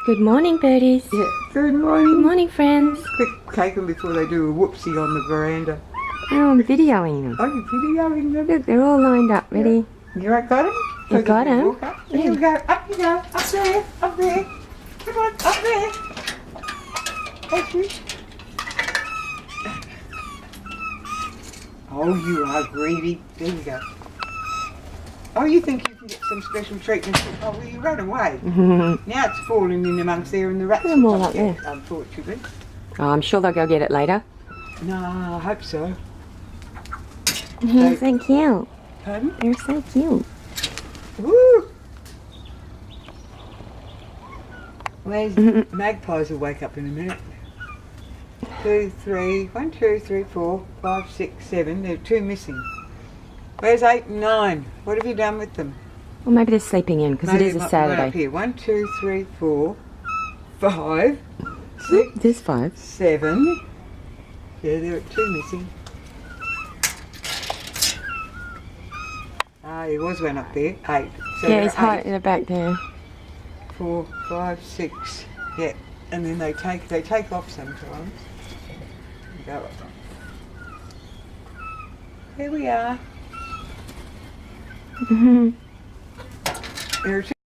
Good morning, birdies. Yeah. Good Good morning. morning, friends. Quick, take them before they do a whoopsie on the veranda. Oh, I'm videoing them. Oh, you're videoing them? Look, they're all lined up, ready. You right, got them? You got 'em? Here we go. Up you go. Up there. Up there. Come on. Up there. Thank you. Oh, you are greedy. There you go. Oh, you think you can get some special treatment? Oh, well, you ran away. Now it's falling in amongst there and the rats Put 'em all will up come get it, unfortunately. Oh, I'm sure they'll go get it later. No, I hope so. They're so cute. Pardon? They're so cute. Woo! Where's magpies will wake up in a minute. 2, 3, 1, 2, 3, 4, 5, 6, 7. There are 2 missing. Where's 8 and 9? What have you done with them? Well, maybe they're sleeping in because it Maybe is a might be right up Saturday. here. 1, 2, 3, 4, 5, 6, There's 5. 7. Yeah, there are 2 missing. Ah, there was one up there. 8. So Yeah, there he's are hot 8. in the back there. 4, 5, 6. Yeah, and then they take off sometimes. Go up. Here we are. There are 2